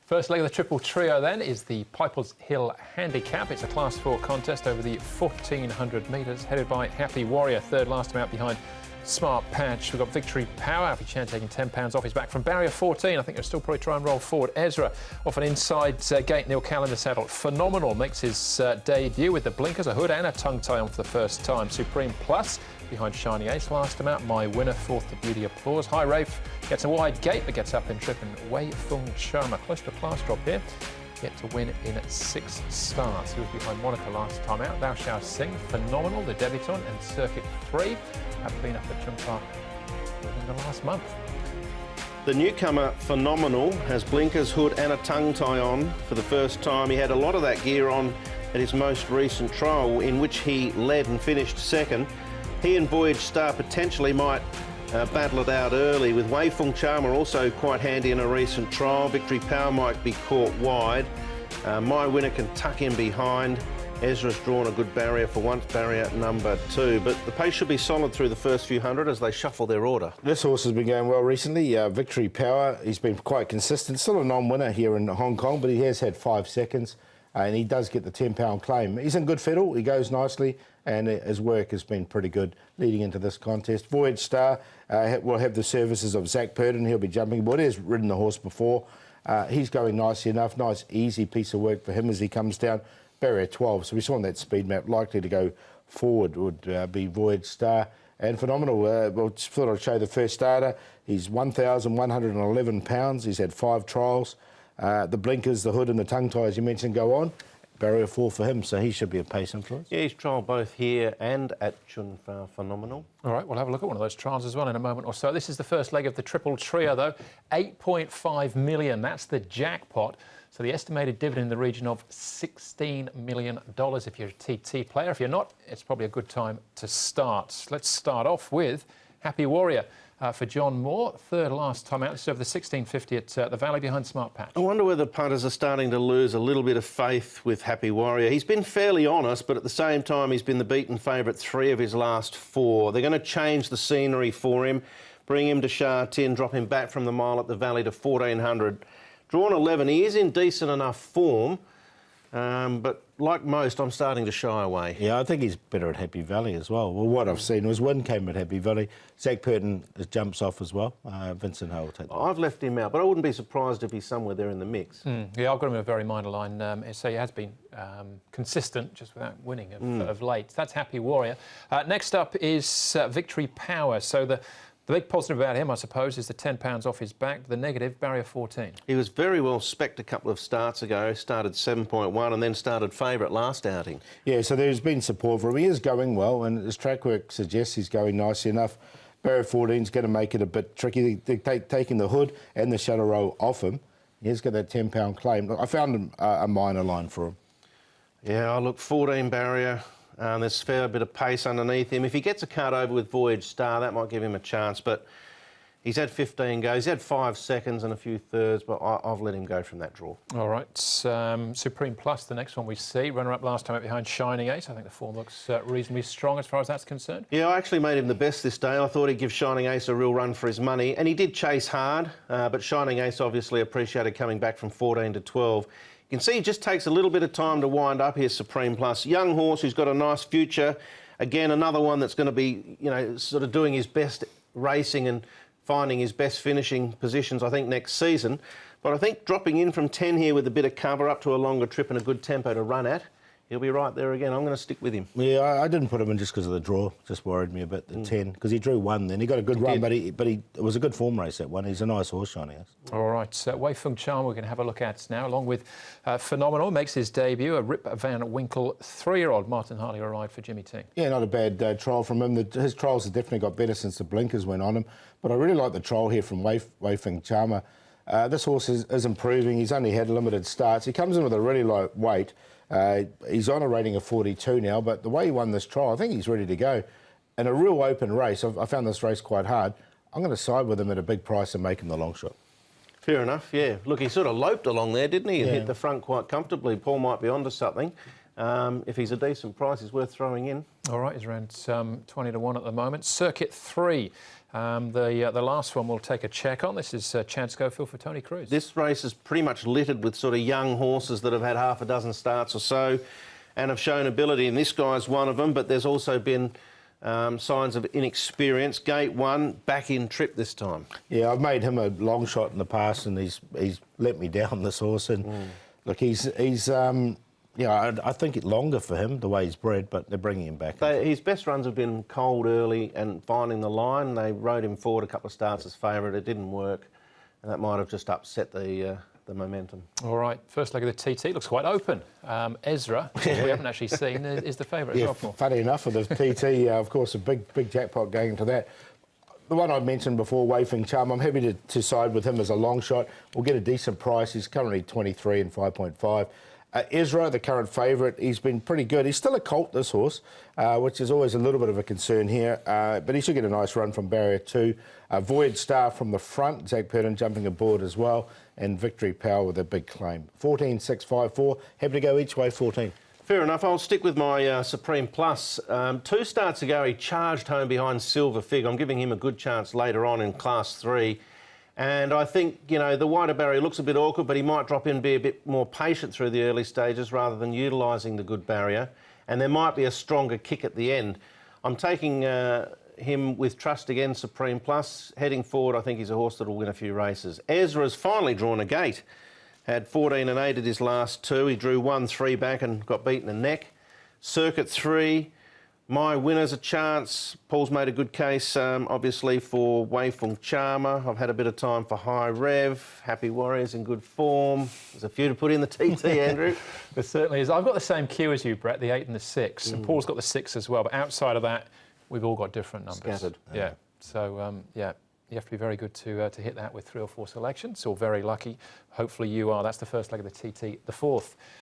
First leg of the triple trio then is the Puffles Hill Handicap. It's a Class 4 contest over the 1,400 metres, headed by Happy Warrior, third last time out behind Smart Patch. We've got Victory Power, Happy Chan taking £10 off his back from barrier 14. I think he'll still probably try and roll forward. Ezra off an inside gate, Neil Callender saddle. Phenomenal makes his debut with the blinkers, a hood and a tongue tie on for the first time. Supreme Plus behind Shiny Ace last time out. My Winner, fourth to Beauty Applause. High Rafe gets a wide gate but gets up in trip, and Wei Fung Charma close to a class drop here. Yet to win in 6 starts. He was behind Monica last time out. Thou Shalt Sing, Phenomenal, the debutant, and Circuit 3 have been up at Chun Park within the last month. The newcomer, Phenomenal, has blinkers, hood and a tongue tie on for the first time. He had a lot of that gear on at his most recent trial, in which he led and finished second. He and Voyage Star potentially might battle it out early, with Wei Fung Charma also quite handy in a recent trial. Victory Power might be caught wide. My Winner can tuck in behind. Ezra's drawn a good barrier for once, barrier number 2. But the pace should be solid through the first few hundred as they shuffle their order. This horse has been going well recently. Victory Power, he's been quite consistent. Still a non-winner here in Hong Kong, but he has had 5 seconds. And he does get the £10 claim. He's in good fiddle, he goes nicely, and his work has been pretty good leading into this contest. Voyage Star will have the services of Zach Purden. He'll be jumping aboard. He has ridden the horse before. He's going nicely enough. Nice, easy piece of work for him as he comes down. Barrier 12, so we saw on that speed map, likely to go forward would be Voyage Star. And Phenomenal, well, thought I'd show the first starter. He's £1,111. He's had 5 trials. The blinkers, the hood and the tongue tie, as you mentioned, go on. Barrier 4 for him, so he should be a pace influence. Yeah, he's trialled both here and at Chun Phenomenal. All right, we'll have a look at one of those trials as well in a moment or so. This is the first leg of the triple trio, though. 8.5 million, that's the jackpot. So the estimated dividend in the region of $16 million if you're a TT player. If you're not, it's probably a good time to start. Let's start off with Happy Warrior. For John Moore, third last time out. This is over the 1650 at the Valley behind Smart Patch. I wonder whether punters are starting to lose a little bit of faith with Happy Warrior. He's been fairly honest, but at the same time, he's been the beaten favourite 3 of his last 4. They're going to change the scenery for him, bring him to Sha Tin, drop him back from the mile at the Valley to 1400. Drawn 11, he is in decent enough form, but like most, I'm starting to shy away. Yeah, I think he's better at Happy Valley as well. Well, what I've seen was win came at Happy Valley. Zach Purden jumps off as well. Vincent Ho will take that. I've left him out, but I wouldn't be surprised if he's somewhere there in the mix. Yeah, I've got him in a very minor line. So he has been consistent, just without winning of late. That's Happy Warrior. Next up is Victory Power. So the big positive about him, I suppose, is the £10 off his back. The negative, barrier 14. He was very well specced a couple of starts ago, started 7.1 and then started favourite last outing. Yeah, so there's been support for him. He is going well, and his track work suggests he's going nicely enough. Barrier 14 is going to make it a bit tricky. They're taking the hood and the shadow roll off him. He's got that £10 claim. I found him a minor line for him. Yeah, I look 14 barrier. There's a fair bit of pace underneath him. If he gets a card over with Voyage Star, that might give him a chance, but he's had 15 goes. He's had 5 seconds and a few thirds, but I've let him go from that draw. All right, Supreme Plus, the next one we see. Runner-up last time out behind Shining Ace. I think the form looks reasonably strong as far as that's concerned. Yeah, I actually made him the best this day. I thought he'd give Shining Ace a real run for his money, and he did chase hard, but Shining Ace obviously appreciated coming back from 14 to 12. You can see he just takes a little bit of time to wind up here, Supreme Plus. Young horse who's got a nice future. Again, another one that's going to be, you know, sort of doing his best racing and finding his best finishing positions, I think, next season. But I think dropping in from 10 here with a bit of cover up to a longer trip and a good tempo to run at, he'll be right there again. I'm going to stick with him. Yeah, I didn't put him in just because of the draw. Just worried me a bit, the 10, because he drew 1 then. He got a good run, but it was a good form race, that one. He's a nice horse, Shiny Ace. All right, Wei Fung Charma we're going to have a look at now, along with Phenomenal. Makes his debut, a Rip Van Winkle 3-year-old. Martin Harley a ride for Jimmy Ting. Yeah, not a bad trial from him. His trials have definitely got better since the blinkers went on him. But I really like the trial here from Wei Fung Charma. This horse is improving. He's only had limited starts. He comes in with a really low weight. He's on a rating of 42 now, but the way he won this trial, I think he's ready to go. In a real open race, I found this race quite hard. I'm going to side with him at a big price and make him the long shot. Fair enough, yeah. Look, he sort of loped along there, didn't he? And hit the front quite comfortably. Paul might be onto something. If he's a decent price, he's worth throwing in. All right, he's around 20 to 1 at the moment. Circuit 3. The last one we'll take a check on. This is Chad Schofield for Tony Cruz. This race is pretty much littered with sort of young horses that have had half a dozen starts or so and have shown ability, and this guy's one of them, but there's also been signs of inexperience. Gate 1, back in trip this time. Yeah, I've made him a long shot in the past, and he's let me down, this horse. And look, he's I think it's longer for him the way he's bred, but they're bringing him back. His best runs have been cold early and finding the line. They rode him forward a couple of starts as favourite. It didn't work, and that might have just upset the momentum. All right, first leg of the TT looks quite open. Ezra, we haven't actually seen, is the favourite as well. Funny enough, with the TT, of course, a big jackpot going into that. The one I mentioned before, Wafing Charm, I'm happy to side with him as a long shot. We'll get a decent price. He's currently 23 and 5.5. Ezra, the current favourite, he's been pretty good. He's still a colt, this horse, which is always a little bit of a concern here. But he should get a nice run from barrier 2. Voyage Star from the front, Zach Purden jumping aboard as well, and Victory Power with a big claim. 14, 6, 5, 4. Happy to go each way, 14. Fair enough. I'll stick with my Supreme Plus. 2 starts ago, he charged home behind Silver Fig. I'm giving him a good chance later on in Class 3. And I think, you know, the wider barrier looks a bit awkward, but he might drop in and be a bit more patient through the early stages rather than utilising the good barrier. And there might be a stronger kick at the end. I'm taking him with trust again, Supreme Plus. Heading forward, I think he's a horse that will win a few races. Ezra's finally drawn a gate. Had 14 and 8 at his last 2. He drew 1-3 back and got beaten a neck. Circuit 3. My winner's a chance. Paul's made a good case, obviously, for Wafeng Charmer. I've had a bit of time for High Rev. Happy Warriors in good form. There's a few to put in the TT, Andrew. There certainly is. I've got the same queue as you, Brett, the 8 and the 6. And Paul's got the 6 as well. But outside of that, we've all got different numbers. Scattered. Yeah. So, yeah, you have to be very good to hit that with 3 or 4 selections, or very lucky. Hopefully you are. That's the first leg of the TT. The fourth